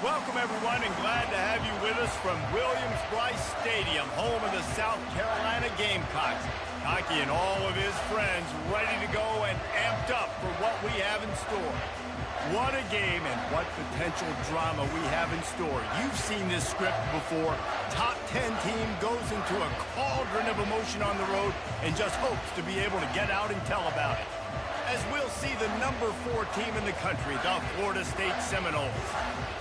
Welcome, everyone, and glad to have you with us from Williams-Brice Stadium, home of the South Carolina Gamecocks. Cocky and all of his friends ready to go and amped up for what we have in store. What a game and what potential drama we have in store. You've seen this script before. Top 10 team goes into a cauldron of emotion on the road and just hopes to be able to get out and tell about it. As we'll see the number 4 team in the country, the Florida State Seminoles,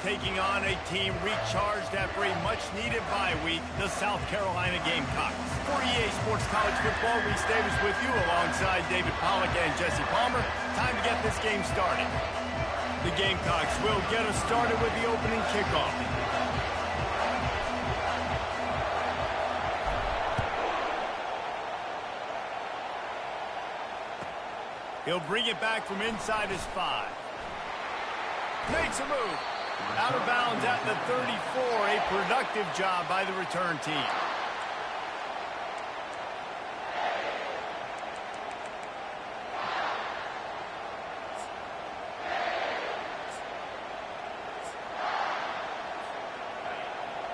taking on a team recharged after a much-needed bye week, the South Carolina Gamecocks. For EA Sports College Football, Reese Davis with you alongside David Pollack and Jesse Palmer. Time to get this game started. The Gamecocks will get us started with the opening kickoff. He'll bring it back from inside his 5. Makes a move. Out of bounds at the 34. A productive job by the return team.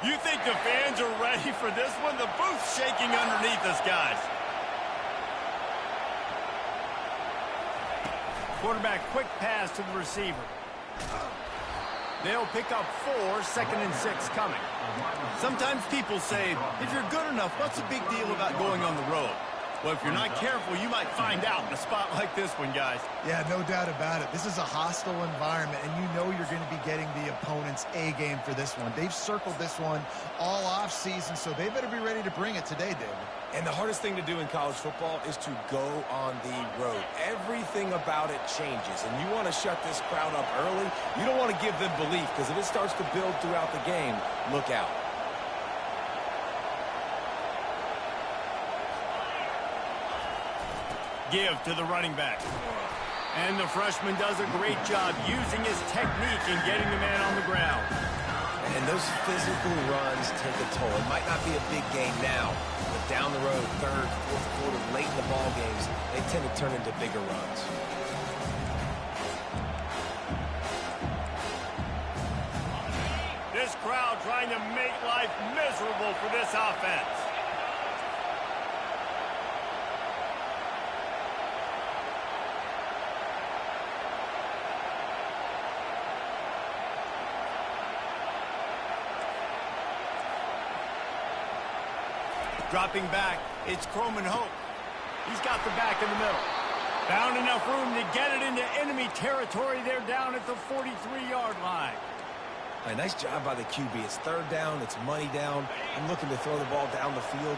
You think the fans are ready for this one? The booth's shaking underneath us, guys. Quarterback, quick pass to the receiver. They'll pick up 4, 2nd and 6 coming. Sometimes people say, if you're good enough, what's the big deal about going on the road? Well, if you're not careful, you might find out in a spot like this one, guys. Yeah, no doubt about it. This is a hostile environment, and you know you're going to be getting the opponent's A-game for this one. They've circled this one all off-season, so they better be ready to bring it today, David. And the hardest thing to do in college football is to go on the road. Everything about it changes, and you want to shut this crowd up early. You don't want to give them belief, because if it starts to build throughout the game, look out. Give to the running back. And the freshman does a great job using his technique and getting the man on the ground. And those physical runs take a toll. It might not be a big game now, but down the road, 3rd, 4th quarter, late in the ball games, they tend to turn into bigger runs. This crowd trying to make life miserable for this offense. Dropping back, it's Croman Hope. He's got the back in the middle. Found enough room to get it into enemy territory. They're down at the 43-yard line. Nice job by the QB. It's 3rd down. It's money down. I'm looking to throw the ball down the field.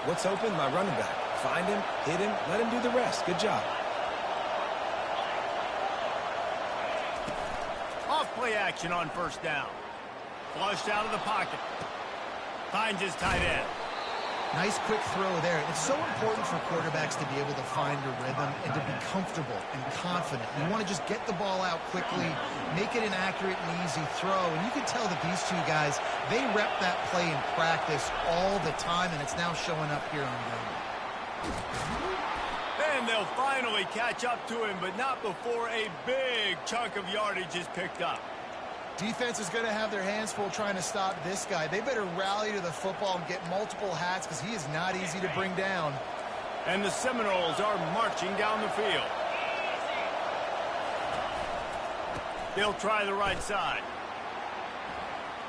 What's open? My running back. Find him, hit him, let him do the rest. Good job. Off-play action on 1st down. Flushed out of the pocket. Finds his tight end. Nice quick throw there. It's so important for quarterbacks to be able to find a rhythm and to be comfortable and confident. You want to just get the ball out quickly, make it an accurate and easy throw. And you can tell that these two guys, they rep that play in practice all the time, and it's now showing up here on game. And they'll finally catch up to him, but not before a big chunk of yardage is picked up. Defense is going to have their hands full trying to stop this guy. They better rally to the football and get multiple hats because he is not easy to bring down. And the Seminoles are marching down the field. They'll try the right side.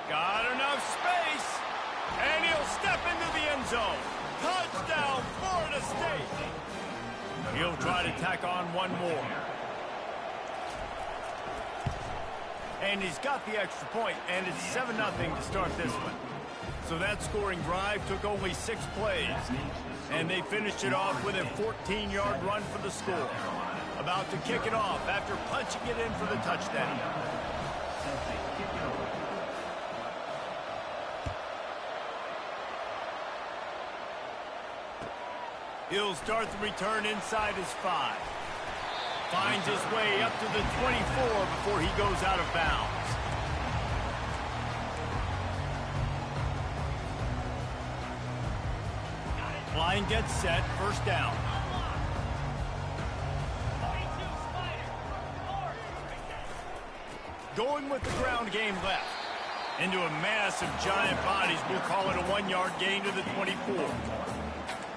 Got enough space. And he'll step into the end zone. Touchdown, Florida State. He'll try to tack on one more. And he's got the extra point, and it's 7-0 to start this one. So that scoring drive took only 6 plays. And they finished it off with a 14-yard run for the score. About to kick it off after punching it in for the touchdown. He'll start the return inside his 5. Finds his way up to the 24 before he goes out of bounds. Line gets set, 1st down. Going with the ground game left. Into a mass of giant bodies. We'll call it a 1-yard gain to the 24.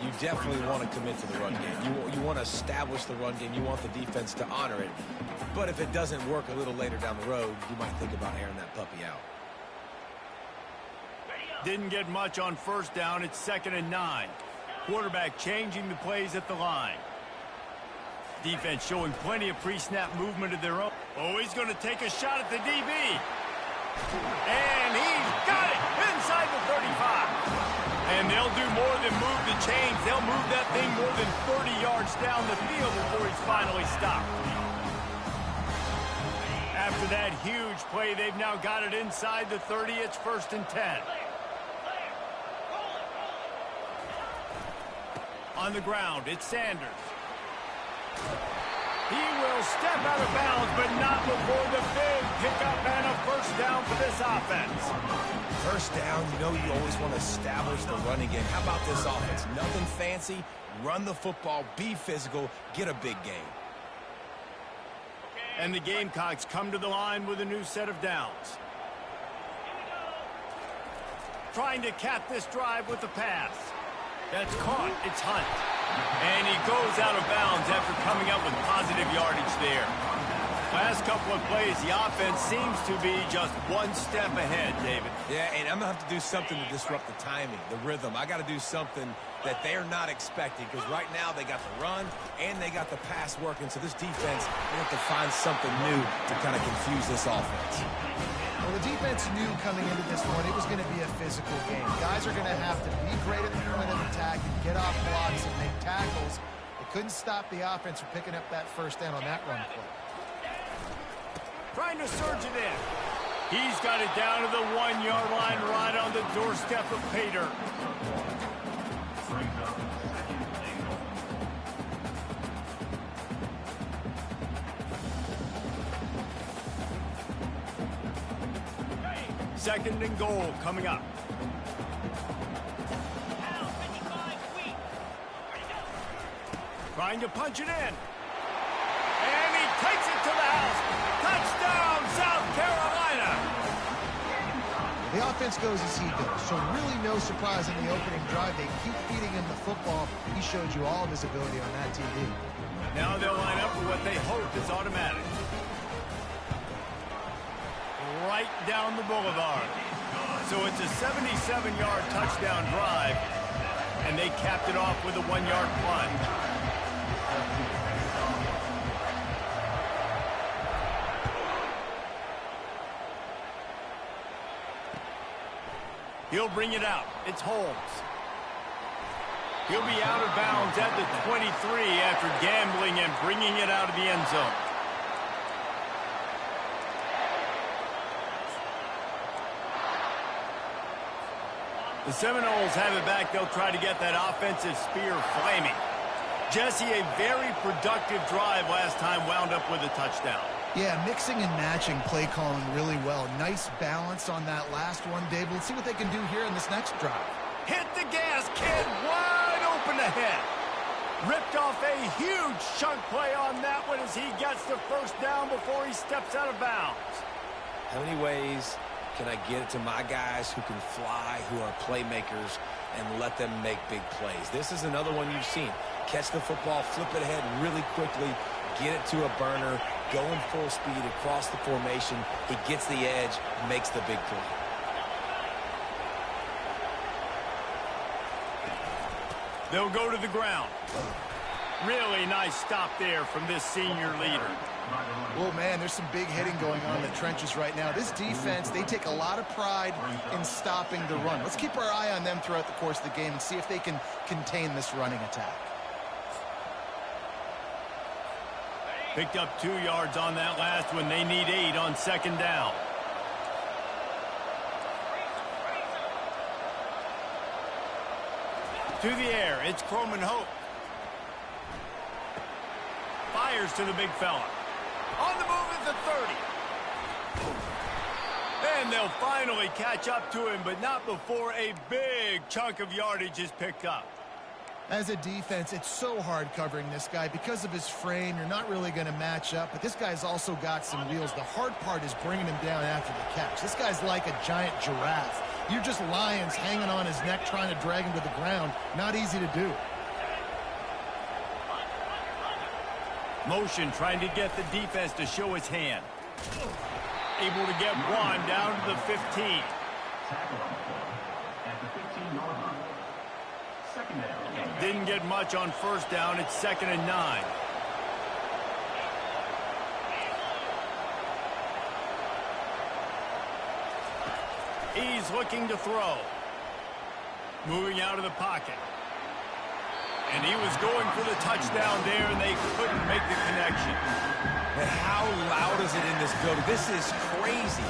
You definitely want to commit to the run game. You want to establish the run game. You want the defense to honor it. But if it doesn't work a little later down the road, you might think about airing that puppy out. Didn't get much on first down. It's 2nd and 9. Quarterback changing the plays at the line. Defense showing plenty of pre-snap movement of their own. Oh, he's going to take a shot at the DB. And he's got it inside the 35. And they'll do more than move the chains. They'll move that thing more than 30 yards down the field before he's finally stopped. After that huge play, they've now got it inside the 30. It's 1st and 10. On the ground, it's Sanders. He will step out of bounds, but not before the big pickup and a 1st down for this offense. 1st down, you know you always want to establish the running game. How about this offense? Nothing fancy. Run the football, be physical, get a big gain. And the Gamecocks come to the line with a new set of downs. Trying to cap this drive with the pass. That's caught. It's Hunt. And he goes out of bounds after coming up with positive yardage there. Last couple of plays, the offense seems to be just one step ahead, David. Yeah, and I'm going to have to do something to disrupt the timing, the rhythm. I got to do something that they're not expecting, because right now they got the run and they got the pass working. So this defense, they have to find something new to kind of confuse this offense. Well, the defense knew coming into this one it was going to be a physical game. Guys are going to have to be great at the point of attack and get off blocks and make tackles. They couldn't stop the offense from picking up that 1st down on that run play. Trying to surge it in. He's got it down to the 1-yard line right on the doorstep of Pater. Second and goal coming up. Trying to punch it in. And he takes it to the house. Touchdown, South Carolina. The offense goes as he goes, so really no surprise in the opening drive. They keep feeding him the football. He showed you all of his ability on that TD. Now they'll line up for what they hope is automatic. Right down the boulevard. So it's a 77-yard touchdown drive, and they capped it off with a 1-yard plunge. He'll bring it out. It's Holmes. He'll be out of bounds at the 23 after gambling and bringing it out of the end zone. The Seminoles have it back. They'll try to get that offensive spear flaming. Jesse, a very productive drive last time, wound up with a touchdown. Yeah, mixing and matching play calling really well. Nice balance on that last one, Dave. Let's see what they can do here in this next drive. Hit the gas, kid. Wide open ahead. Ripped off a huge chunk play on that one as he gets the 1st down before he steps out of bounds. How many ways can I get it to my guys who can fly, who are playmakers, and let them make big plays? This is another one you've seen. Catch the football, flip it ahead really quickly, get it to a burner, go in full speed across the formation. He gets the edge, makes the big play. They'll go to the ground. Really nice stop there from this senior leader. Oh, man, there's some big hitting going on in the trenches right now. This defense, they take a lot of pride in stopping the run. Let's keep our eye on them throughout the course of the game and see if they can contain this running attack. Picked up 2 yards on that last one. They need 8 on 2nd down. To the air, it's Croman Hope. Fires to the big fella. On the move at the 30. And they'll finally catch up to him, but not before a big chunk of yardage is picked up. As a defense, it's so hard covering this guy. Because of his frame, you're not really going to match up, but this guy's also got some wheels. The hard part is bringing him down after the catch. This guy's like a giant giraffe. You're just lions hanging on his neck trying to drag him to the ground. Not easy to do. Motion trying to get the defense to show his hand. Able to get one down to the 15. Didn't get much on first down. It's 2nd and 9. He's looking to throw. Moving out of the pocket. And he was going for the touchdown there, and they couldn't make the connection. And how loud is it in this building? This is crazy.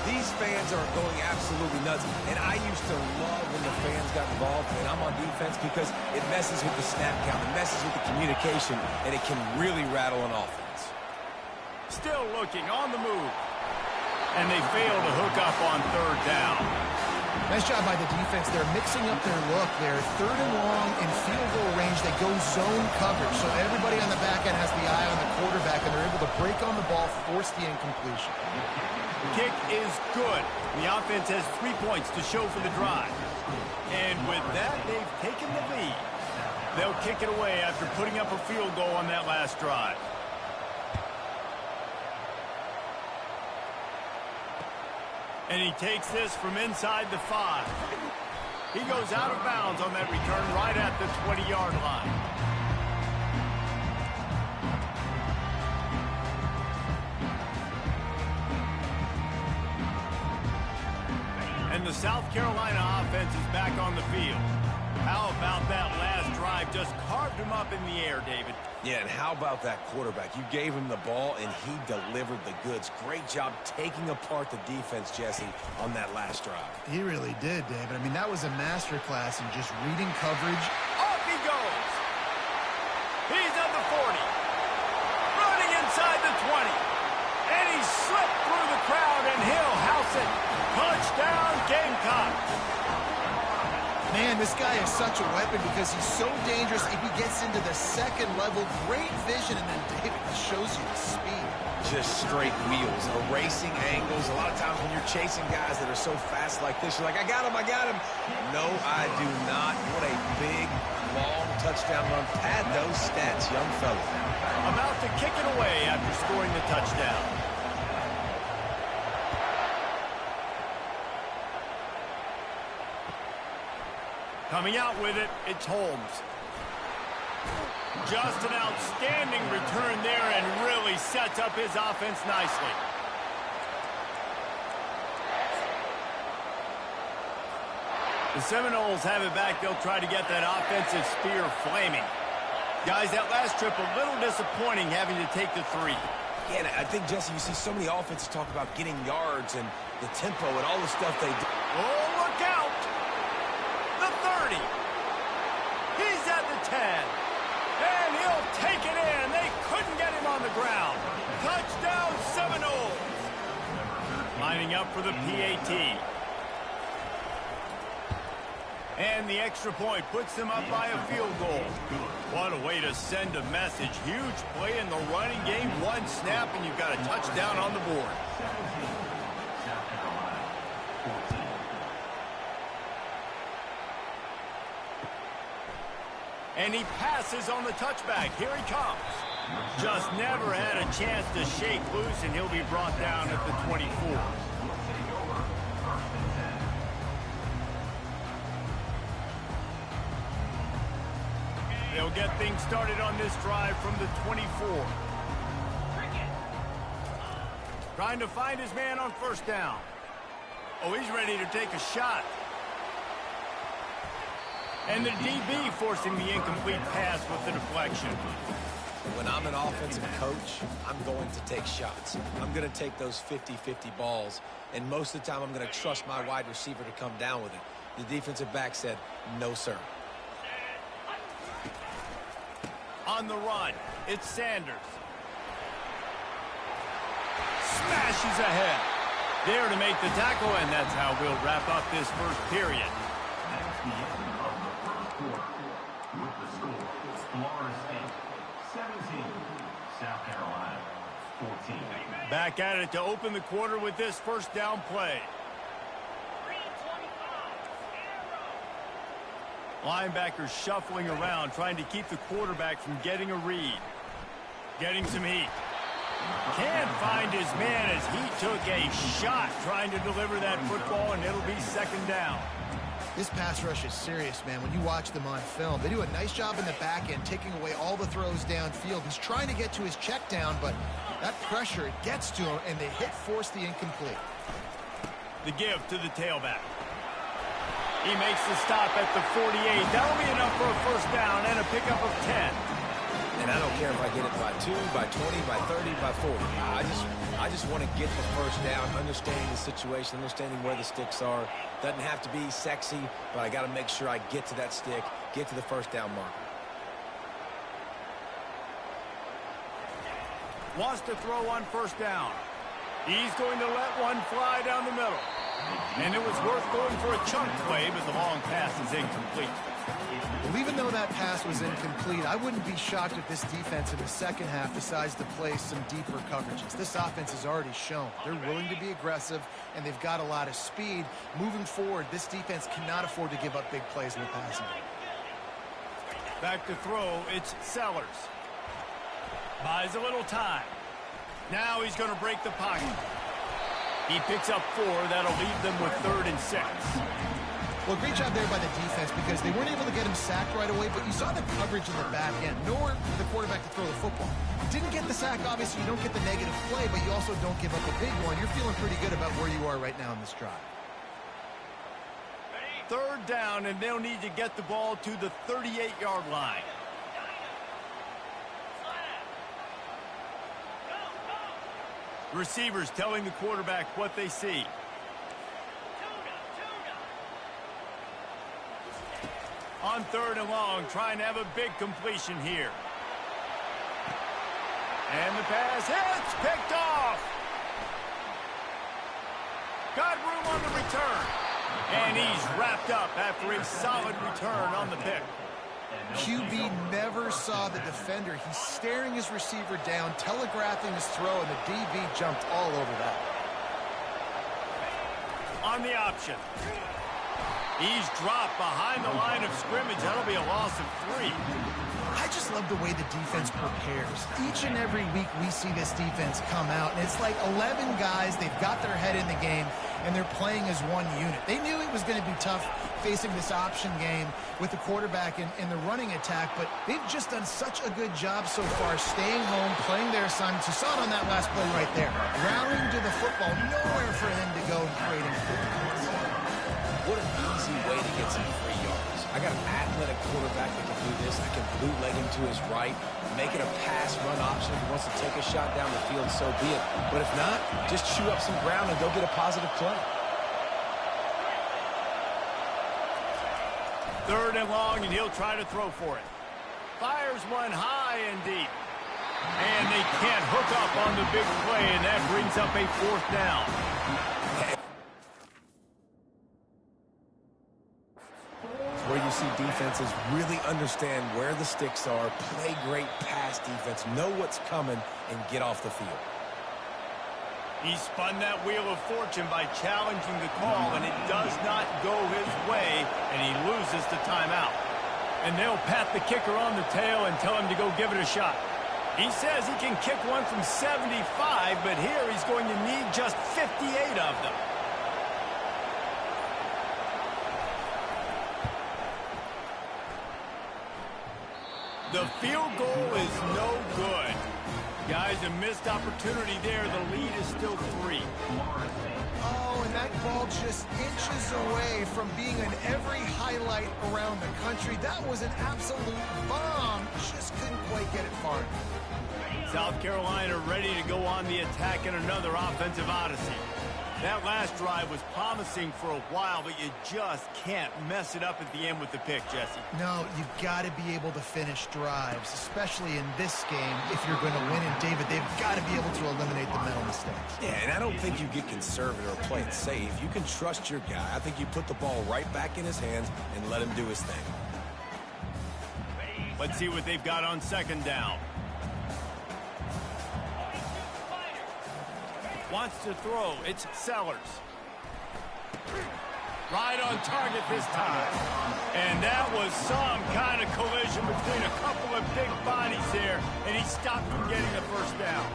These fans are going absolutely nuts. And I used to love when the fans got involved, and I'm on defense because it messes with the snap count. It messes with the communication, and it can really rattle an offense. Still looking on the move. And they fail to hook up on 3rd down. Nice job by the defense. They're mixing up their look. They're 3rd and long in field goal range. They go zone coverage. So everybody on the back end has the eye on the quarterback, and they're able to break on the ball, force the incompletion. Kick is good. The offense has 3 points to show for the drive. And with that, they've taken the lead. They'll kick it away after putting up a field goal on that last drive. And he takes this from inside the 5. He goes out of bounds on that return right at the 20-yard line. And the South Carolina offense is back on the field. How about that last drive? Just carved him up in the air, David. Yeah, and how about that quarterback? You gave him the ball, and he delivered the goods. Great job taking apart the defense, Jesse, on that last drive. He really did, David. I mean, that was a masterclass in just reading coverage. Off he goes. He's at the 40. Running inside the 20. And he slipped through the crowd, and he'll house it. Touchdown, Gamecocks. Man, this guy is such a weapon because he's so dangerous. If he gets into the 2nd level, great vision, and then David shows you the speed. Just straight wheels, erasing angles. A lot of times when you're chasing guys that are so fast like this, you're like, I got him, I got him. No, I do not. What a big, long touchdown run. Pad those stats, young fella. About to kick it away after scoring the touchdown. Coming out with it, it's Holmes. Just an outstanding return there and really sets up his offense nicely. The Seminoles have it back. They'll try to get that offensive spear flaming. Guys, that last trip a little disappointing having to take the 3. Yeah, and I think, Jesse, you see so many offenses talk about getting yards and the tempo and all the stuff they do. Oh, look out! The 30. He's at the 10. And he'll take it in. They couldn't get him on the ground. Touchdown, Seminoles. Lining up for the PAT. And the extra point puts them up by a field goal. What a way to send a message. Huge play in the running game. One snap, and you've got a touchdown on the board. And he passes on the touchback. Here he comes. Just never had a chance to shake loose, and he'll be brought down at the 24. They'll get things started on this drive from the 24. Trying to find his man on first down. Oh, he's ready to take a shot. And the DB forcing the incomplete pass with the deflection. When I'm an offensive coach, I'm going to take shots. I'm going to take those 50-50 balls, and most of the time I'm going to trust my wide receiver to come down with it. The defensive back said, no, sir. On the run, it's Sanders. Smashes ahead. There to make the tackle, and that's how we'll wrap up this first period. With the score, Florida State 17, South Carolina 14. Back at it to open the quarter with this first down play. Linebackers shuffling around, trying to keep the quarterback from getting a read. Getting some heat. Can't find his man as he took a shot trying to deliver that football, and it'll be second down. This pass rush is serious, man. When you watch them on film, they do a nice job in the back end, taking away all the throws downfield. He's trying to get to his check down, but that pressure, it gets to him, and they force the incomplete. The give to the tailback. He makes the stop at the 48. That'll be enough for a first down and a pickup of 10. And I don't care if I get it by 2, by 20, by 30, by 40. I just want to get the first down, understanding the situation, understanding where the sticks are. Doesn't have to be sexy, but I got to make sure I get to that stick, get to the first down marker. Wants to throw on first down. He's going to let one fly down the middle. And it was worth going for a chunk play, but the long pass is incomplete. Well, even though that pass was incomplete, I wouldn't be shocked if this defense in the second half decides to play some deeper coverages. This offense has already shown they're willing to be aggressive, and they've got a lot of speed. Moving forward, this defense cannot afford to give up big plays in the passing. Back to throw, it's Sellers. Buys a little time. Now he's going to break the pocket. He picks up 4. That'll leave them with 3rd and 6. Well, great job there by the defense because they weren't able to get him sacked right away, but you saw the coverage in the back end. Nowhere for the quarterback to throw the football. Didn't get the sack, obviously. You don't get the negative play, but you also don't give up a big one. You're feeling pretty good about where you are right now in this drive. 3rd down, and they'll need to get the ball to the 38-yard line. Receivers telling the quarterback what they see. On 3rd and long, trying to have a big completion here. And the pass hits, picked off. Got room on the return. And he's wrapped up after a solid return on the pick. QB never saw the defender. He's staring his receiver down, telegraphing his throw, and the DB jumped all over that. On the option. He's dropped behind the line of scrimmage. That'll be a loss of 3. I just love the way the defense prepares. Each and every week we see this defense come out, and it's like 11 guys. They've got their head in the game, and they're playing as one unit. They knew it was going to be tough facing this option game with the quarterback and the running attack, but they've just done such a good job so far staying home, playing their assignments. You saw it on that last play right there. Rallying to the football, nowhere for them to go and creating points. What an easy way to get some free yards. I got an athletic quarterback that can do this. I can bootleg him to his right, make it a pass-run option. If he wants to take a shot down the field, so be it. But if not, just chew up some ground and go get a positive play. 3rd and long, and he'll try to throw for it. Fires one high and deep. And they can't hook up on the big play, and that brings up a 4th down. Where you see defenses really understand where the sticks are, play great pass defense, know what's coming, and get off the field. He spun that wheel of fortune by challenging the call, and it does not go his way, and he loses the timeout. And they'll pat the kicker on the tail and tell him to go give it a shot. He says he can kick one from 75, but here he's going to need just 58 of them. The field goal is no good. Guys, a missed opportunity there. The lead is still 3. Oh, and that ball just inches away from being in every highlight around the country. That was an absolute bomb. Just couldn't quite get it far. South Carolina ready to go on the attack in another offensive odyssey. That last drive was promising for a while, but you just can't mess it up at the end with the pick, Jesse. No, you've got to be able to finish drives, especially in this game. If you're going to win, and David, they've got to be able to eliminate the mental mistakes. Yeah, and I don't think you get conservative or play it safe. You can trust your guy. I think you put the ball right back in his hands and let him do his thing. Let's see what they've got on second down. Wants to throw. It's Sellers. Right on target this time. And that was some kind of collision between a couple of big bodies there, and he stopped from getting the first down.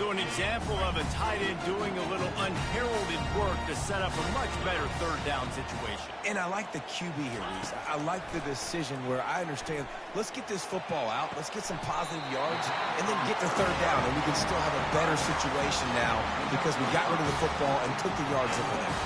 So an example of a tight end doing a little unheralded work to set up a much better third down situation. And I like the QB here, Reese. I like the decision where I understand, let's get this football out, let's get some positive yards, and then get to third down, and we can still have a better situation now because we got rid of the football and took the yards over there.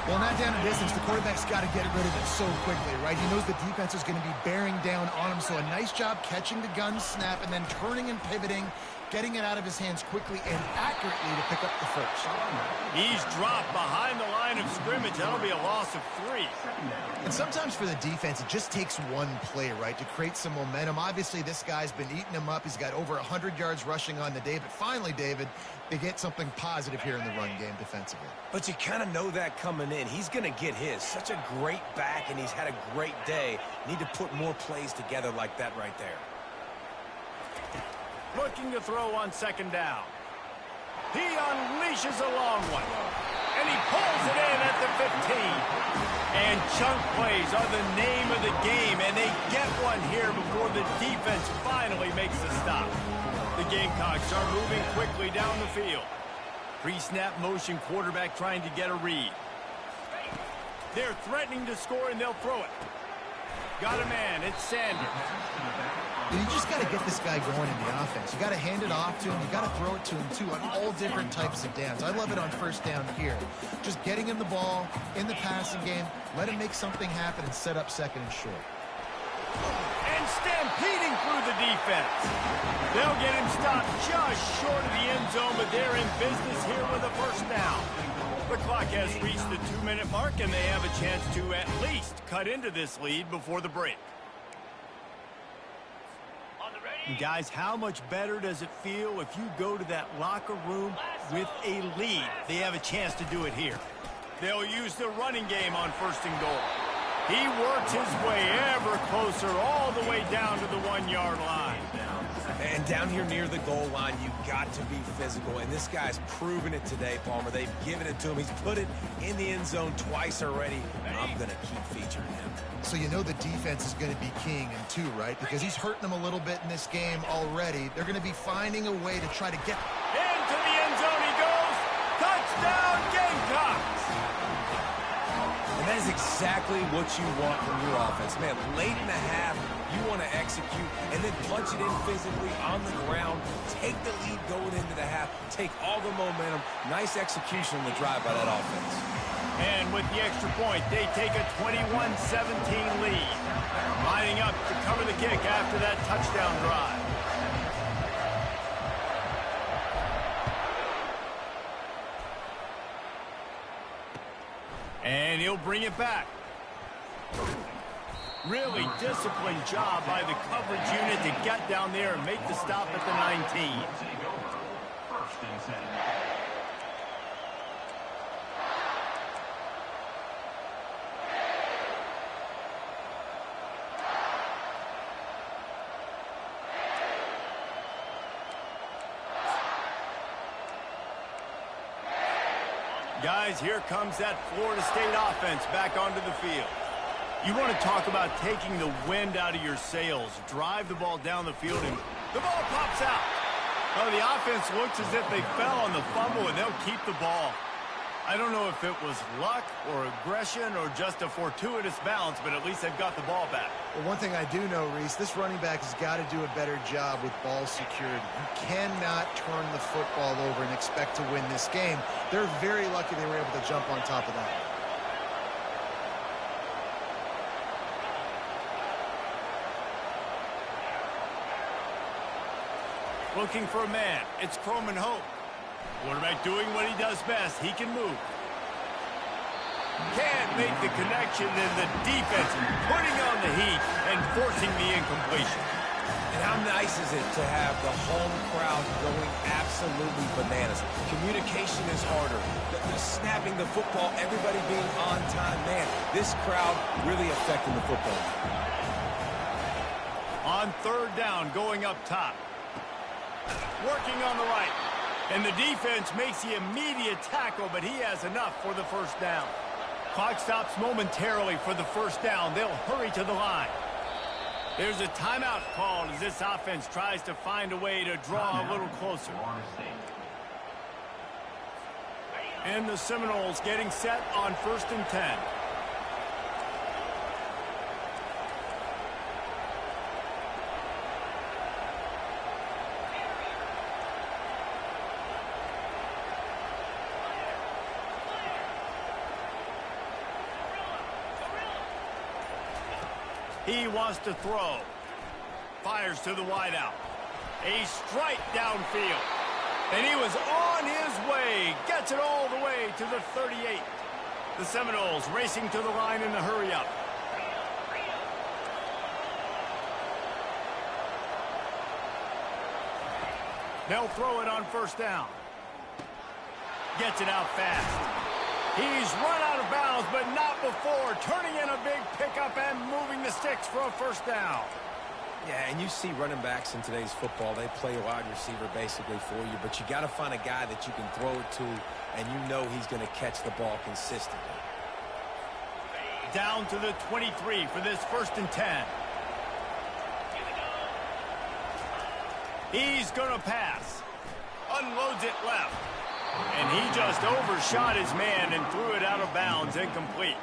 Well, not down and distance, the quarterback's got to get rid of it so quickly, right? He knows the defense is going to be bearing down on him, so a nice job catching the gun snap and then turning and pivoting, getting it out of his hands quickly and accurately to pick up the first. He's dropped behind the line of scrimmage. That'll be a loss of 3. And sometimes for the defense, it just takes one play, right, to create some momentum. Obviously, this guy's been eating him up. He's got over 100 yards rushing on the day. But finally, David, they get something positive here in the run game defensively. But you kind of know that coming in. He's going to get his. Such a great back, and he's had a great day. Need to put more plays together like that right there. Looking to throw on second down. He unleashes a long one. And he pulls it in at the 15. And chunk plays are the name of the game, and they get one here before the defense finally makes the stop. The Gamecocks are moving quickly down the field. Pre-snap motion, quarterback trying to get a read. They're threatening to score, and they'll throw it. Got a man. It's Sanders. You just got to get this guy going in the offense. You got to hand it off to him. You got to throw it to him, too, on all different types of downs. I love it on first down here. Just getting him the ball in the passing game, let him make something happen and set up second and short. And stampeding through the defense. They'll get him stopped just short of the end zone, but they're in business here with a first down. The clock has reached the 2-minute mark, and they have a chance to at least cut into this lead before the break. Guys, how much better does it feel if you go to that locker room with a lead? They have a chance to do it here. They'll use the running game on first and goal. He works his way ever closer all the way down to the 1-yard line. And down here near the goal line, you've got to be physical. And this guy's proven it today, Palmer. They've given it to him. He's put it in the end zone twice already. And I'm going to keep featuring him. So you know the defense is going to be keying him too, right? Because he's hurting them a little bit in this game already. They're going to be finding a way to try to get... Into the end zone he goes. Touchdown, Gamecocks. And that is exactly what you want from your offense. Man, late in the half, you want to execute and then punch it in physically on the ground. Take the lead going into the half. Take all the momentum. Nice execution on the drive by that offense. And with the extra point, they take a 21-17 lead. Lining up to cover the kick after that touchdown drive. And he'll bring it back. Really disciplined job by the coverage unit to get down there and make the stop at the 19. First and 10. Guys, here comes that Florida State offense back onto the field. You want to talk about taking the wind out of your sails. Drive the ball down the field, and the ball pops out. Oh, the offense looks as if they fell on the fumble, and they'll keep the ball. I don't know if it was luck or aggression or just a fortuitous balance, but at least they've got the ball back. Well, one thing I do know, Reese, this running back has got to do a better job with ball security. You cannot turn the football over and expect to win this game. They're very lucky they were able to jump on top of that. Looking for a man. It's Croman Hope. Quarterback doing what he does best. He can move. Can't make the connection, and the defense putting on the heat and forcing the incompletion. And how nice is it to have the home crowd going absolutely bananas? Communication is harder. The snapping the football, everybody being on time. Man, this crowd really affecting the football. On third down, going up top. Working on the right. And the defense makes the immediate tackle, but he has enough for the first down. Clock stops momentarily for the first down. They'll hurry to the line. There's a timeout called as this offense tries to find a way to draw a little closer. And the Seminoles getting set on 1st and 10. He wants to throw. Fires to the wideout. A strike downfield. And he was on his way. Gets it all the way to the 38. The Seminoles racing to the line in the hurry-up. They'll throw it on first down. Gets it out fast. He's run out of bounds, but not before. Turning in a big pickup and moving the sticks for a first down. Yeah, and you see running backs in today's football, they play wide receiver basically for you, but you got to find a guy that you can throw it to, and you know he's going to catch the ball consistently. Down to the 23 for this 1st and 10. He's going to pass. Unloads it left. And he just overshot his man and threw it out of bounds, incomplete.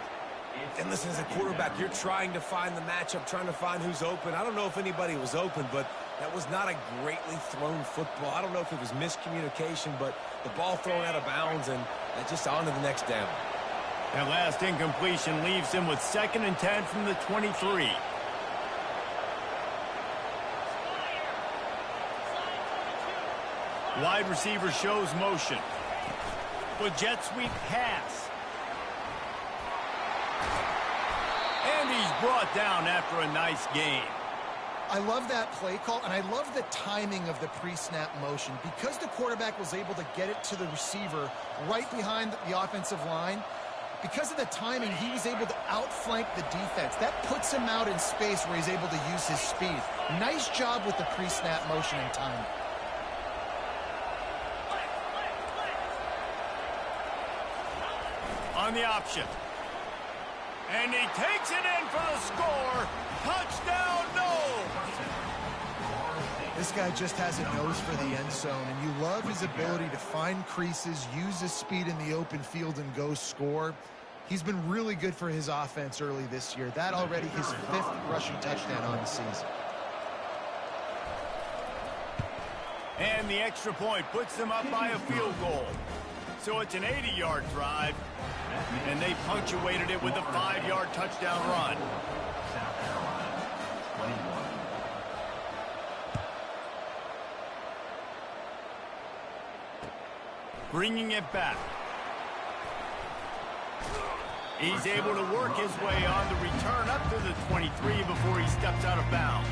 And listen, as a quarterback, you're trying to find the matchup, trying to find who's open. I don't know if anybody was open, but that was not a greatly thrown football. I don't know if it was miscommunication, but the ball thrown out of bounds, and just on to the next down. That last incompletion leaves him with 2nd and 10 from the 23. Wide receiver shows motion. With jet sweep pass. And he's brought down after a nice gain. I love that play call, and I love the timing of the pre-snap motion. Because the quarterback was able to get it to the receiver right behind the offensive line, because of the timing, he was able to outflank the defense. That puts him out in space where he's able to use his speed. Nice job with the pre-snap motion and timing. On the option. And he takes it in for the score. Touchdown, no! This guy just has a nose for the end zone, and you love his ability to find creases, use his speed in the open field, and go score. He's been really good for his offense early this year. That already his 5th rushing touchdown on the season. And the extra point puts them up by a field goal. So it's an 80-yard drive, and they punctuated it with a 5-yard touchdown run. South Carolina, 21. Bringing it back. He's able to work his way on the return up to the 23 before he steps out of bounds.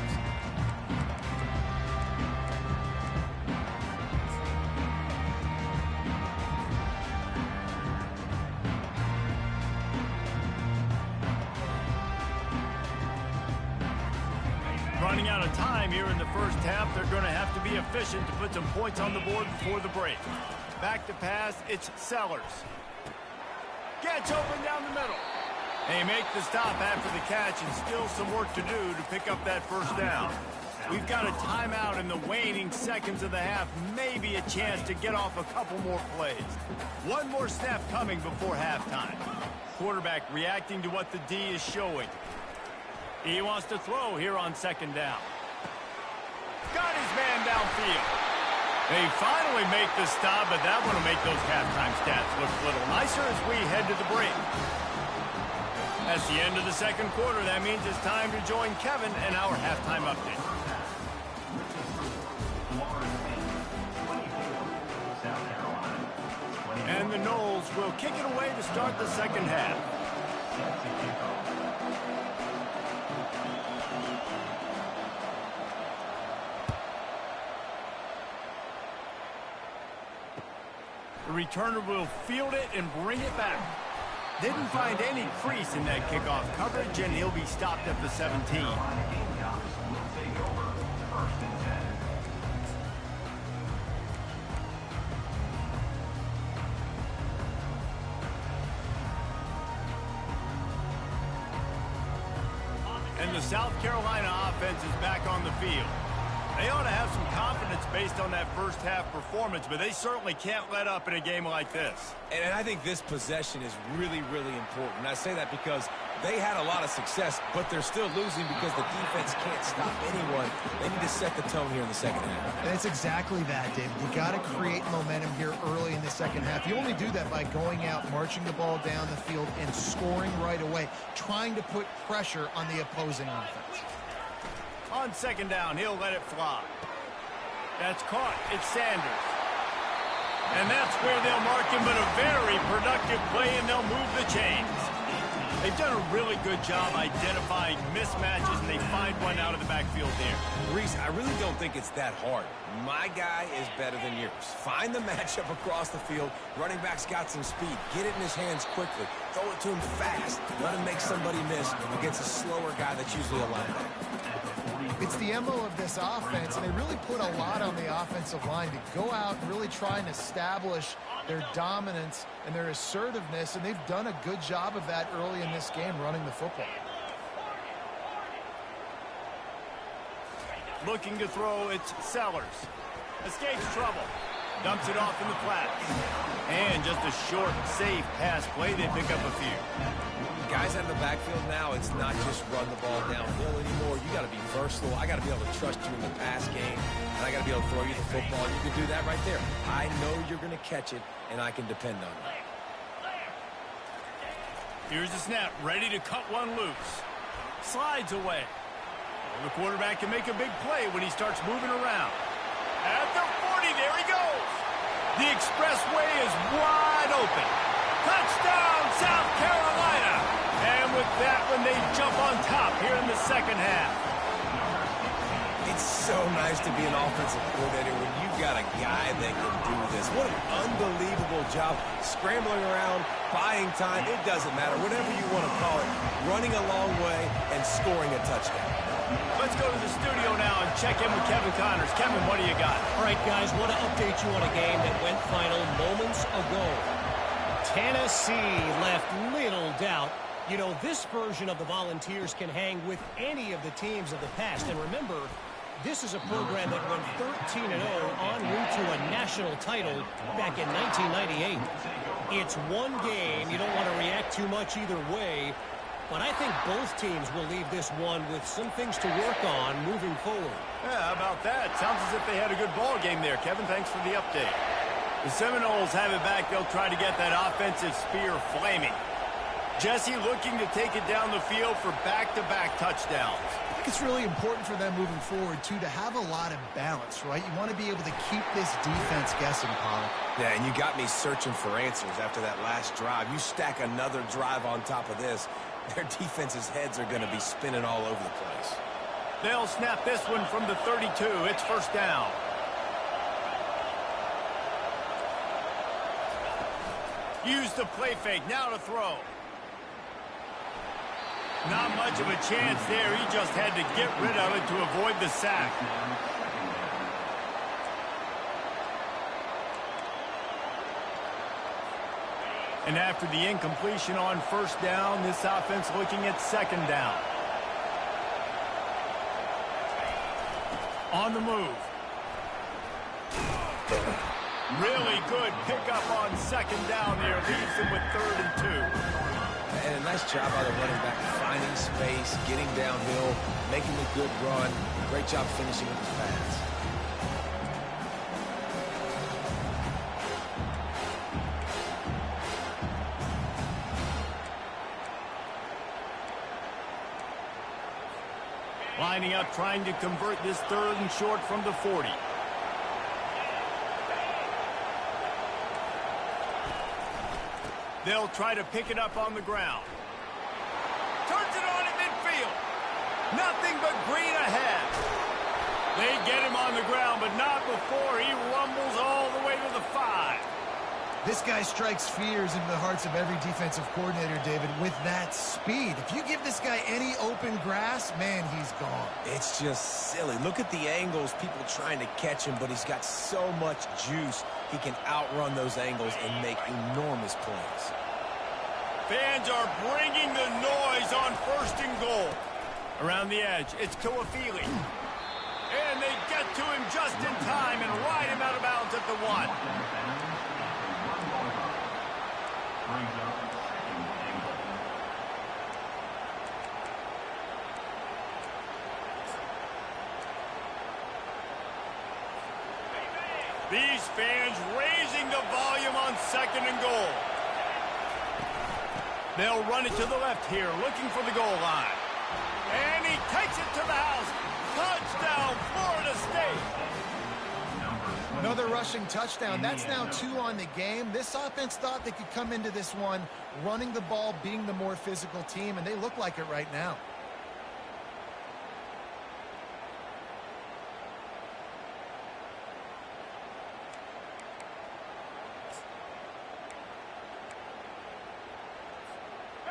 Running out of time here in the first half. They're going to have to be efficient to put some points on the board before the break. Back to pass, it's Sellers. Gets open down the middle. They make the stop after the catch, and still some work to do to pick up that first down. We've got a timeout in the waning seconds of the half. Maybe a chance to get off a couple more plays. One more snap coming before halftime. Quarterback reacting to what the D is showing. He wants to throw here on 2nd down. Got his man downfield. They finally make the stop, but that one will make those halftime stats look a little nicer as we head to the break. That's the end of the 2nd quarter. That means it's time to join Kevin and our halftime update. And the Noles will kick it away to start the 2nd half. The returner will field it and bring it back. Didn't find any crease in that kickoff coverage, and he'll be stopped at the 17. And the South Carolina offense is back on the field. They ought to have some confidence based on that first half performance, but they certainly can't let up in a game like this. And I think this possession is really, really important. And I say that because they had a lot of success, but they're still losing because the defense can't stop anyone. They need to set the tone here in the second half. And it's exactly that, David. You got to create momentum here early in the second half. You only do that by going out, marching the ball down the field, and scoring right away, trying to put pressure on the opposing offense. On second down, he'll let it fly. That's caught. It's Sanders. And that's where they'll mark him, but a very productive play, and they'll move the chains. They've done a really good job identifying mismatches, and they find one out of the backfield there. Reese, I really don't think it's that hard. My guy is better than yours. Find the matchup across the field. Running back's got some speed. Get it in his hands quickly. Throw it to him fast. Let him make somebody miss against a slower guy that's usually a linebacker. It's the MO of this offense, and they really put a lot on the offensive line to go out and really try and establish their dominance and their assertiveness, and they've done a good job of that early in this game, running the football. Looking to throw, it's Sellers. Escapes trouble. Dumps it off in the flats. And just a short, safe pass play. They pick up a few. Guys out of the backfield now, it's not just run the ball downhill anymore. You got to be versatile. I got to be able to trust you in the pass game, and I got to be able to throw you the football. You can do that right there. I know you're going to catch it, and I can depend on you. Here's the snap, ready to cut one loose. Slides away. The quarterback can make a big play when he starts moving around. At the 40, there he goes. The expressway is wide open. Touchdown, South Carolina. And with that one, they jump on top here in the second half. It's so nice to be an offensive coordinator when you've got a guy that can do this. What an unbelievable job. Scrambling around, buying time, it doesn't matter. Whatever you want to call it, running a long way and scoring a touchdown. Let's go to the studio now and check in with Kevin Connors. Kevin, what do you got? All right, guys, want to update you on a game that went final moments ago. Tennessee left little doubt. You know, this version of the Volunteers can hang with any of the teams of the past. And remember, this is a program that went 13-0 en route to a national title back in 1998. It's one game. You don't want to react too much either way. But I think both teams will leave this one with some things to work on moving forward. Yeah, how about that? Sounds as if they had a good ball game there. Kevin, thanks for the update. The Seminoles have it back. They'll try to get that offensive spear flaming. Jesse looking to take it down the field for back-to-back touchdowns. I think it's really important for them moving forward, too, to have a lot of balance, right? You want to be able to keep this defense guessing, Pollock. Yeah, and you got me searching for answers after that last drive. You stack another drive on top of this, their defense's heads are going to be spinning all over the place. They'll snap this one from the 32. It's first down. Use the play fake. Now to throw. Not much of a chance there. He just had to get rid of it to avoid the sack. And after the incompletion on first down, this offense looking at second down. On the move. Really good pickup on second down there. Leaves them with 3rd and 2. And a nice job by the running back, finding space, getting downhill, making a good run. Great job finishing with his pass. Lining up, trying to convert this 3rd and short from the 40. They'll try to pick it up on the ground. Turns it on in midfield. Nothing but green ahead. They get him on the ground, but not before he rumbles all the way to the 5. This guy strikes fears into the hearts of every defensive coordinator, David, with that speed. If you give this guy any open grass, man, he's gone. It's just silly. Look at the angles, people trying to catch him, but he's got so much juice. He can outrun those angles and make enormous plays. Fans are bringing the noise on 1st and goal. Around the edge, it's Tuafili. And they get to him just in time and ride him out of bounds at the 1. These fans raising the volume on 2nd and goal. They'll run it to the left here, looking for the goal line. And he takes it to the house. Touchdown, Florida State. Another rushing touchdown. That's now 2 on the game. This offense thought they could come into this one running the ball, being the more physical team, and they look like it right now.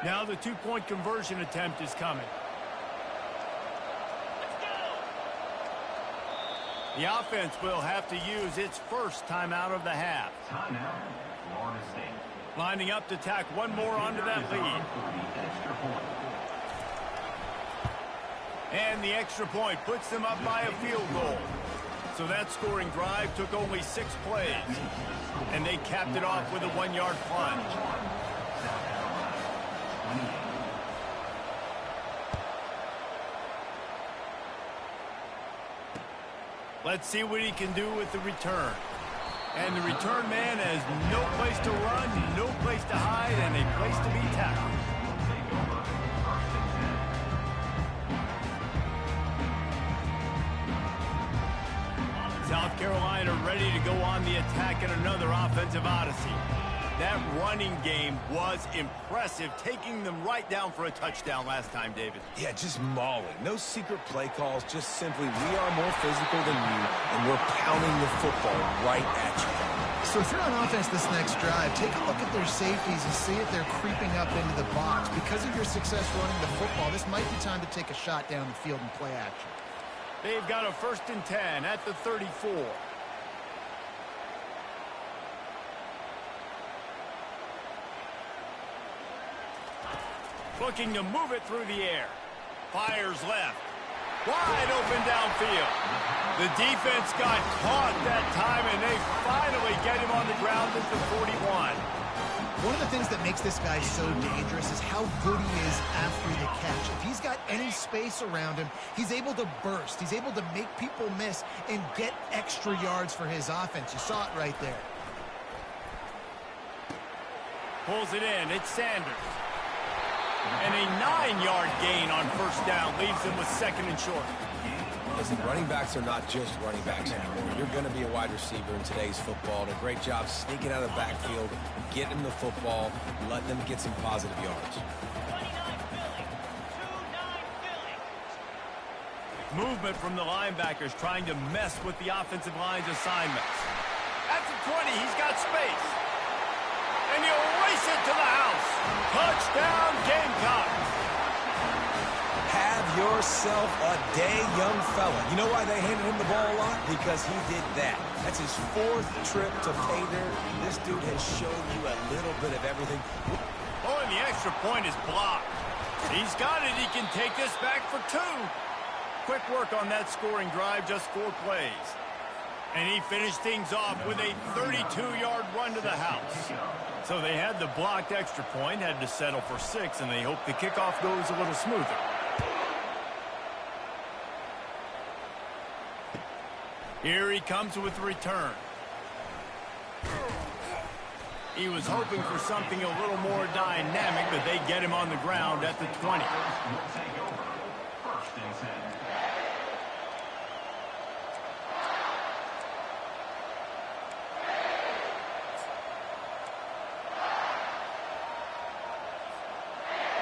Now the 2-point conversion attempt is coming. The offense will have to use its first timeout of the half. Timeout, Florida State. Lining up to tack one more onto that lead. And the extra point puts them up by a field goal. So that scoring drive took only 6 plays. And they capped it off with a 1-yard plunge. Let's see what he can do with the return. And the return man has no place to run, no place to hide, and a place to be tackled. South Carolina ready to go on the attack in another offensive odyssey. That running game was impressive, taking them right down for a touchdown last time, David. Yeah, just mauling. No secret play calls, just simply we are more physical than you, and we're pounding the football right at you. So if you're on offense this next drive, take a look at their safeties and see if they're creeping up into the box. Because of your success running the football, this might be time to take a shot down the field and play action. They've got a 1st and 10 at the 34. Looking to move it through the air. Fires left. Wide open downfield. The defense got caught that time, and they finally get him on the ground at the 41. One of the things that makes this guy so dangerous is how good he is after the catch. If he's got any space around him, he's able to burst. He's able to make people miss and get extra yards for his offense. You saw it right there. Pulls it in. It's Sanders. And a 9-yard gain on 1st down leaves them with 2nd and short. Listen, running backs are not just running backs anymore. You're going to be a wide receiver in today's football. And a great job sneaking out of the backfield, getting the football, letting them get some positive yards. Movement from the linebackers trying to mess with the offensive line's assignments. At the 20, he's got space. And he'll race it to the house. Touchdown, Gamecocks. Have yourself a day, young fella. You know why they handed him the ball a lot? Because he did that. That's his 4th trip to pay dirt. This dude has shown you a little bit of everything. Oh, and the extra point is blocked. He's got it. He can take this back for 2. Quick work on that scoring drive, just 4 plays. And he finished things off with a 32-yard run to the house. So they had the blocked extra point, had to settle for 6, and they hope the kickoff goes a little smoother. Here he comes with the return. He was hoping for something a little more dynamic, but they get him on the ground at the 20.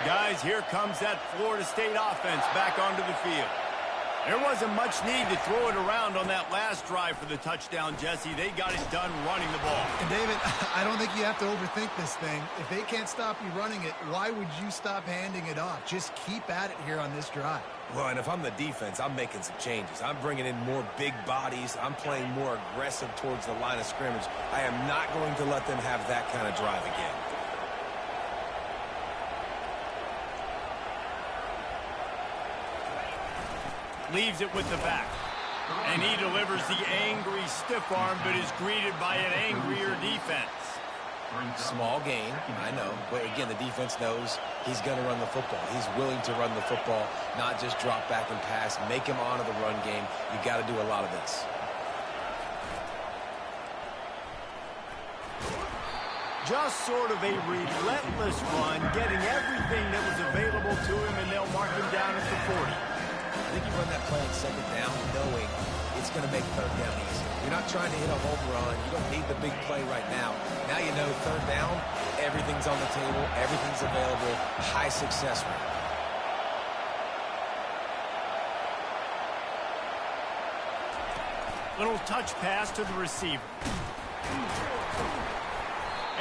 Guys, here comes that Florida State offense back onto the field. There wasn't much need to throw it around on that last drive for the touchdown, Jesse. They got it done running the ball. And, David, I don't think you have to overthink this thing. If they can't stop you running it, why would you stop handing it off? Just keep at it here on this drive. Well, and if I'm the defense, I'm making some changes. I'm bringing in more big bodies. I'm playing more aggressive towards the line of scrimmage. I am not going to let them have that kind of drive again. Leaves it with the back. And he delivers the angry stiff arm, but is greeted by an angrier defense. Small gain, I know. But again, the defense knows he's going to run the football. He's willing to run the football, not just drop back and pass, make him honor the run game. You got to do a lot of this. Just sort of a relentless run, getting everything that was available to him, and they'll mark him down at the 40. I think you run that play on second down knowing it's going to make third down easy. You're not trying to hit a home run. You don't need the big play right now. Now you know third down, everything's on the table, everything's available, high success rate. Little touch pass to the receiver.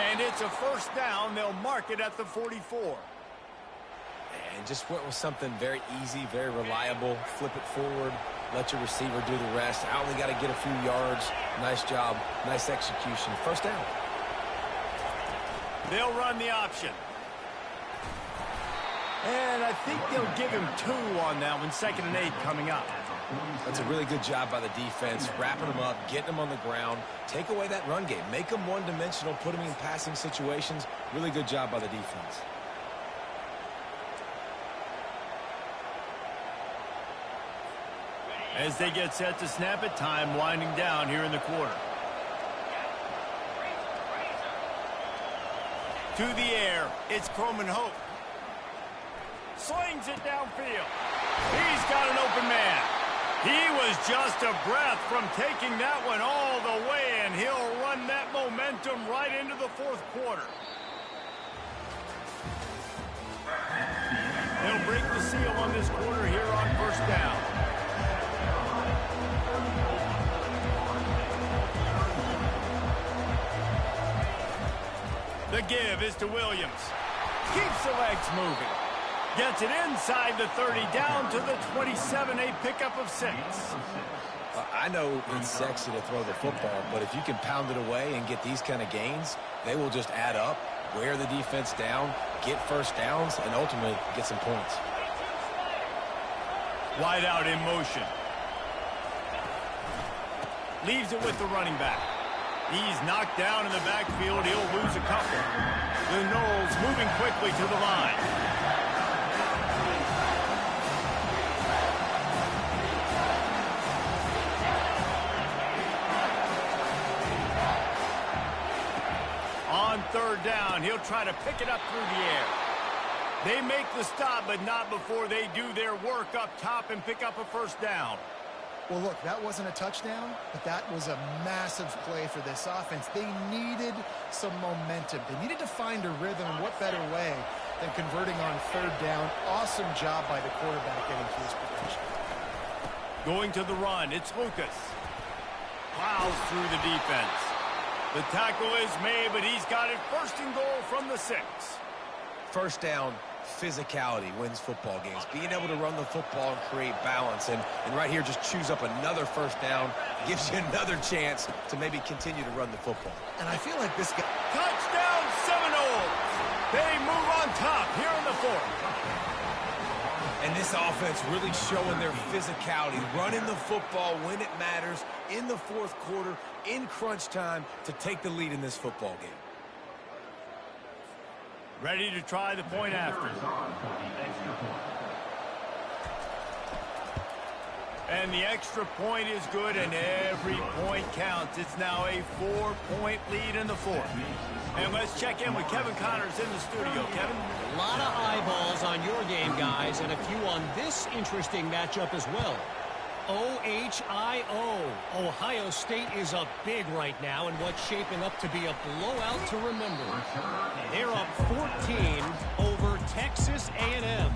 And it's a first down. They'll mark it at the 44. And just went with something very easy, very reliable. Flip it forward. Let your receiver do the rest. I only got to get a few yards. Nice job. Nice execution. First down. They'll run the option. And I think they'll give him 2 on that one. 2nd and 8 coming up. That's a really good job by the defense, wrapping them up, getting them on the ground. Take away that run game. Make them one-dimensional, put them in passing situations. Really good job by the defense. As they get set to snap it, time winding down here in the quarter. To the air, it's Croman Hope. Slings it downfield. He's got an open man. He was just a breath from taking that one all the way, and he'll run that momentum right into the 4th quarter. They'll break the seal on this quarter here on first down. The give is to Williams. Keeps the legs moving. Gets it inside the 30, down to the 27, a pickup of 6. I know it's sexy to throw the football, but if you can pound it away and get these kind of gains, they will just add up, wear the defense down, get first downs, and ultimately get some points. Wide out in motion. Leaves it with the running back. He's knocked down in the backfield. He'll lose a couple. The Noles moving quickly to the line. On 3rd down, he'll try to pick it up through the air. They make the stop, but not before they do their work up top and pick up a first down. Well, look, that wasn't a touchdown, but that was a massive play for this offense. They needed some momentum. They needed to find a rhythm, and what better way than converting on 3rd down. Awesome job by the quarterback getting to his position. Going to the run, it's Lucas. Plows through the defense. The tackle is made, but he's got it 1st and goal from the 6. First down, physicality wins football games. Being able to run the football and create balance. And right here, just choose up another first down. Gives you another chance to maybe continue to run the football. And I feel like this guy... Touchdown Seminoles! They move on top here in the 4th. And this offense really showing their physicality, running the football when it matters, in the 4th quarter, in crunch time, to take the lead in this football game. Ready to try the point after. And the extra point is good, and every point counts. It's now a 4-point lead in the 4th. And let's check in with Kevin Connors in the studio. Kevin? A lot of eyeballs on your game, guys, and a few on this interesting matchup as well. OHIO. Ohio State is up big right now in what's shaping up to be a blowout to remember. They're up 14 over Texas A&M.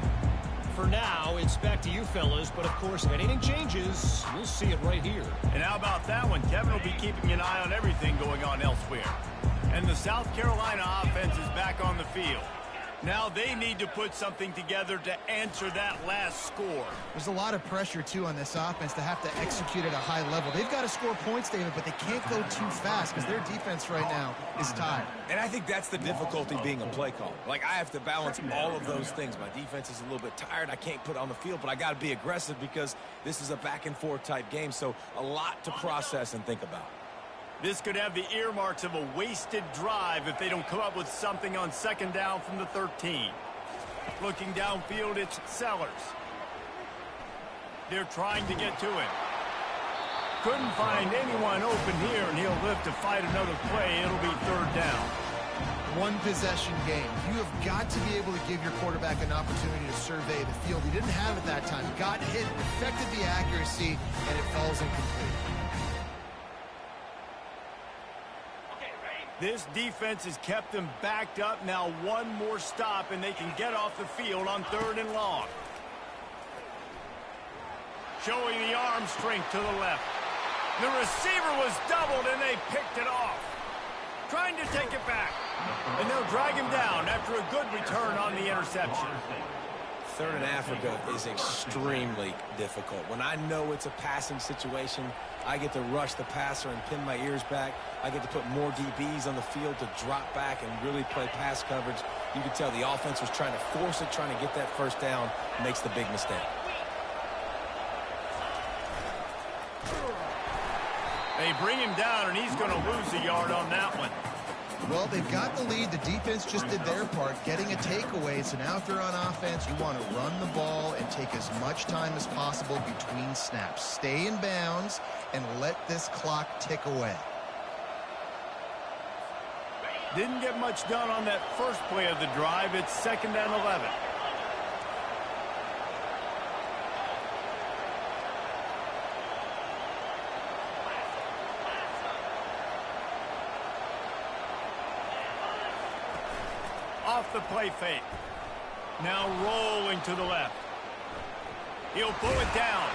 For now, it's back to you fellas, but of course, if anything changes, we'll see it right here. And how about that one? Kevin will be keeping an eye on everything going on elsewhere. And the South Carolina offense is back on the field. Now they need to put something together to answer that last score. There's a lot of pressure, too, on this offense to have to execute at a high level. They've got to score points, David, but they can't go too fast because their defense right now is tired. And I think that's the difficulty being a play caller. Like, I have to balance all of those things. My defense is a little bit tired. I can't put it on the field, but I got to be aggressive because this is a back-and-forth type game, so a lot to process and think about. This could have the earmarks of a wasted drive if they don't come up with something on second down from the 13. Looking downfield, it's Sellers. They're trying to get to it. Couldn't find anyone open here, and he'll live to fight another play. It'll be third down. One possession game. You have got to be able to give your quarterback an opportunity to survey the field. He didn't have it that time. Got hit, affected the accuracy, and it falls incomplete. This defense has kept them backed up. Now one more stop, and they can get off the field on third and long. Showing the arm strength to the left. The receiver was doubled, and they picked it off. Trying to take it back. And they'll drag him down after a good return on the interception. Third in Africa is extremely difficult. When I know it's a passing situation, I get to rush the passer and pin my ears back. I get to put more DBs on the field to drop back and really play pass coverage. You can tell the offense was trying to force it, trying to get that first down, makes the big mistake. They bring him down, and he's going to lose a yard on that one. Well, they've got the lead. The defense just did their part, getting a takeaway. So now if they're on offense, you want to run the ball and take as much time as possible between snaps. Stay in bounds and let this clock tick away. Didn't get much done on that first play of the drive. It's second and 11. Off the play fake. Now rolling to the left. He'll pull it down.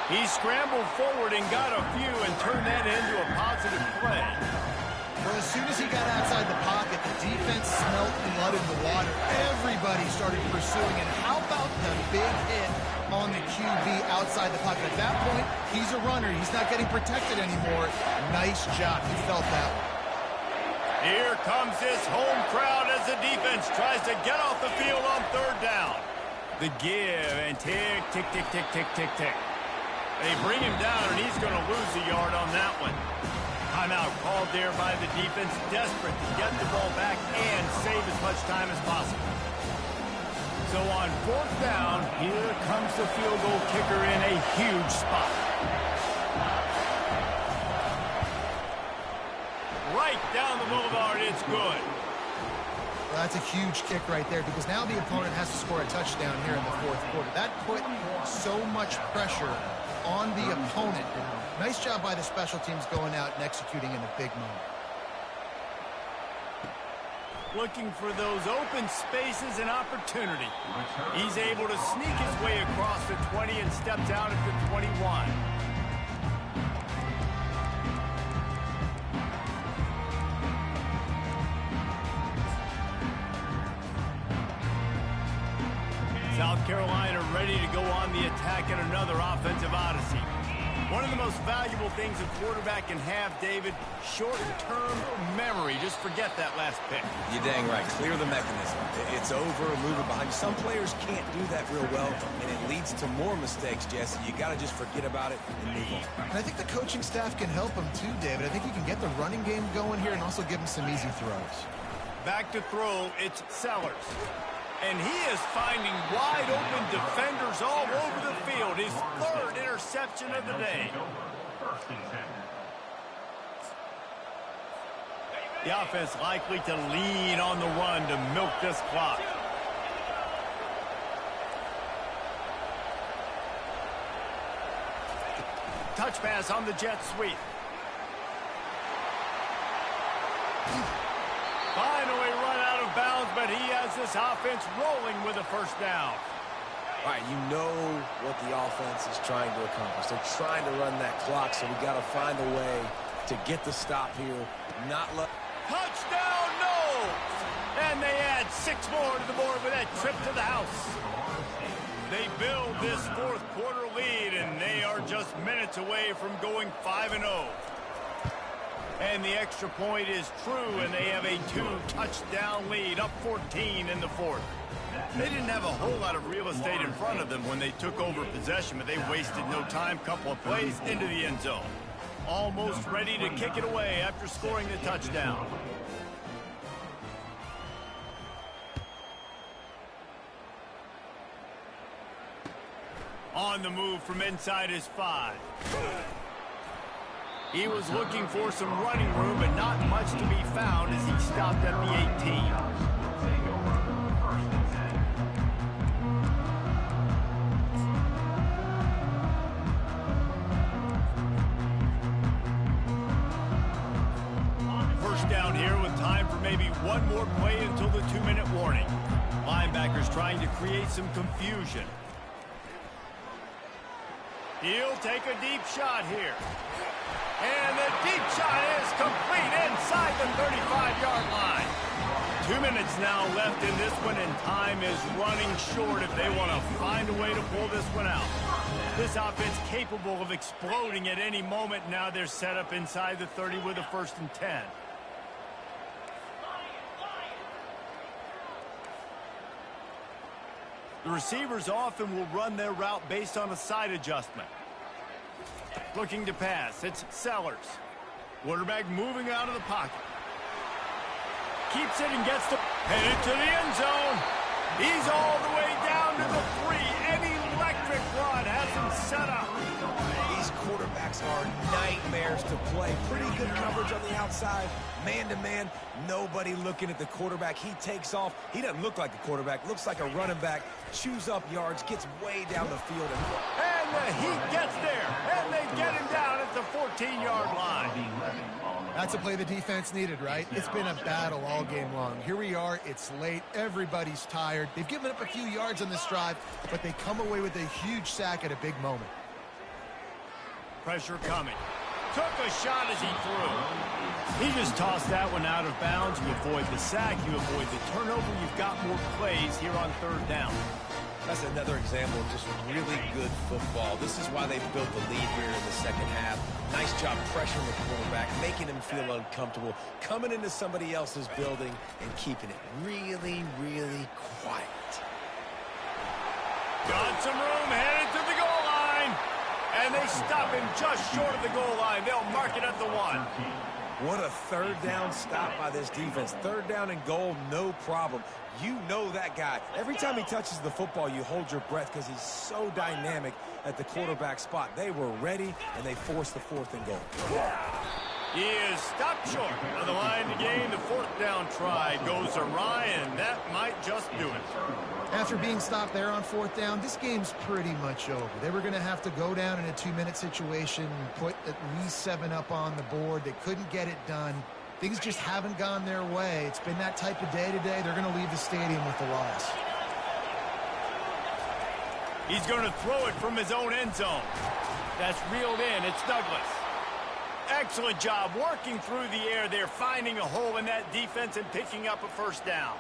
He scrambled forward and got a few and turned that into a positive play. Well, as soon as he got outside the pocket, the defense smelled blood in the water. Everybody started pursuing. And how about the big hit on the QB outside the pocket? At that point, he's a runner. He's not getting protected anymore. Nice job. He felt that one. Here comes this home crowd as the defense tries to get off the field on third down. The give and tick, tick, tick, tick, tick, tick, tick. They bring him down, and he's going to lose a yard on that one. Timeout called there by the defense, desperate to get the ball back and save as much time as possible. So on fourth down, here comes the field goal kicker in a huge spot. Right down the boulevard, it's good. Well, that's a huge kick right there because now the opponent has to score a touchdown here in the fourth quarter. That put so much pressure on the opponent. Nice job by the special teams going out and executing in a big moment. Looking for those open spaces and opportunity. He's able to sneak his way across the 20 and steps out at the 21. South Carolina ready to go on the attack in another offensive odyssey. One of the most valuable things a quarterback can have, David, short-term memory. Just forget that last pick. You're dang right. Clear the mechanism. It's over, move it behind you. Some players can't do that real well, and it leads to more mistakes, Jesse. You got to just forget about it and move on. And I think the coaching staff can help him too, David. I think he can get the running game going here and also give him some easy throws. Back to throw, it's Sellers. And he is finding wide-open defenders all over the field. His third interception of the day. The offense likely to lean on the run to milk this clock. Touch pass on the jet sweep. Finally run out of bounds, but he has this offense rolling with a first down. All right, you know what the offense is trying to accomplish. They're trying to run that clock, so we got to find a way to get the stop here. Not let... Touchdown, no! And they add 6 more to the board with that trip to the house. They build this fourth quarter lead, and they are just minutes away from going 5-0. And the extra point is true, and they have a 2-touchdown lead, up 14 in the fourth. They didn't have a whole lot of real estate in front of them when they took over possession, but they wasted no time. Couple of plays into the end zone. Almost ready to kick it away after scoring the touchdown. On the move from inside his 5. He was looking for some running room, but not much to be found as he stopped at the 18. First down here with time for maybe one more play until the 2-minute warning. Linebackers trying to create some confusion. He'll take a deep shot here. And the deep shot is complete inside the 35-yard line. 2 minutes now left in this one, and time is running short if they want to find a way to pull this one out. This offense capable of exploding at any moment. Now they're set up inside the 30 with a 1st and 10. The receivers often will run their route based on a side adjustment. Looking to pass, it's Sellers. Quarterback moving out of the pocket. Keeps it and gets headed to the end zone. He's all the way down to the 3. An electric run has him set up. These quarterbacks are nightmares to play. Pretty good coverage on the outside. Man-to-man, nobody looking at the quarterback. He takes off. He doesn't look like a quarterback. Looks like a running back. Chews up yards, gets way down the field. And the Heat gets there. And they get him down at the 14-yard line. That's a play the defense needed, right? It's been a battle all game long. Here we are. It's late. Everybody's tired. They've given up a few yards on this drive, but they come away with a huge sack at a big moment. Pressure coming. Took a shot as he threw. He just tossed that one out of bounds. You avoid the sack. You avoid the turnover. You've got more plays here on 3rd down. That's another example of just really good football. This is why they built the lead here in the second half. Nice job pressuring the quarterback, making him feel uncomfortable, coming into somebody else's building and keeping it really, really quiet. Got some room, headed to the goal line. And they stop him just short of the goal line. They'll mark it at the 1. What a 3rd down stop by this defense. 3rd down and goal, no problem. You know that guy. Every time he touches the football, you hold your breath because he's so dynamic at the quarterback spot. They were ready, and they forced the 4th and goal. He is stopped short of the line to gain. The 4th down try goes awry, and that might just do it. After being stopped there on 4th down, this game's pretty much over. They were going to have to go down in a 2-minute situation and put at least 7 up on the board. They couldn't get it done. Things just haven't gone their way. It's been that type of day today. They're going to leave the stadium with the loss. He's going to throw it from his own end zone. That's reeled in. It's Douglas. Excellent job working through the air there, finding a hole in that defense and picking up a 1st down.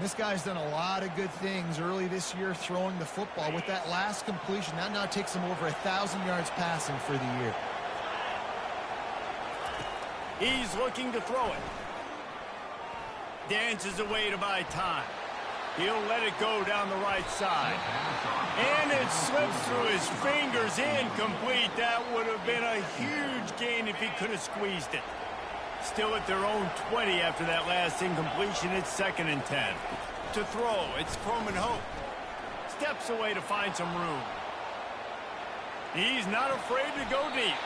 This guy's done a lot of good things early this year throwing the football. With that last completion, that now takes him over 1,000 yards passing for the year. He's looking to throw it. Dances away to buy time. He'll let it go down the right side. And it slips through his fingers, incomplete. That would have been a huge gain if he could have squeezed it. Still at their own 20 after that last incompletion. It's 2nd and 10. To throw, it's Croman Hope. Steps away to find some room. He's not afraid to go deep.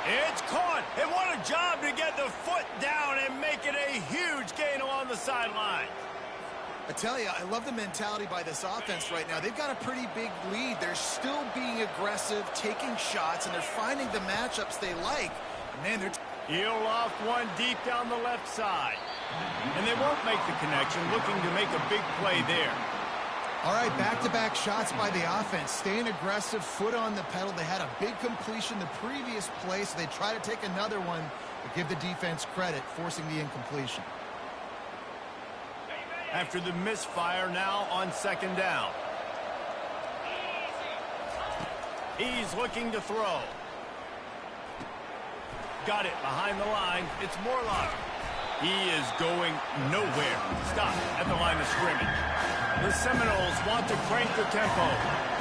It's caught, and what a job to get the foot down and make it a huge gain along the sideline. I tell you, I love the mentality by this offense right now. They've got a pretty big lead. They're still being aggressive, taking shots, and they're finding the matchups they like. Man, they're... He'll loft one deep down the left side. And they won't make the connection, looking to make a big play there. All right, back-to-back shots by the offense. Staying aggressive, foot on the pedal. They had a big completion the previous play, so they try to take another one, but give the defense credit, forcing the incompletion. After the misfire, now on second down. He's looking to throw. Got it behind the line. It's Morlock. He is going nowhere. Stop at the line of scrimmage. The Seminoles want to crank the tempo.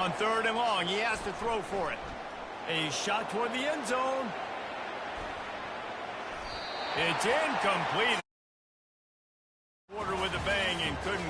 On third and long, he has to throw for it. A shot toward the end zone. It's incomplete. Quarter with a bang and couldn't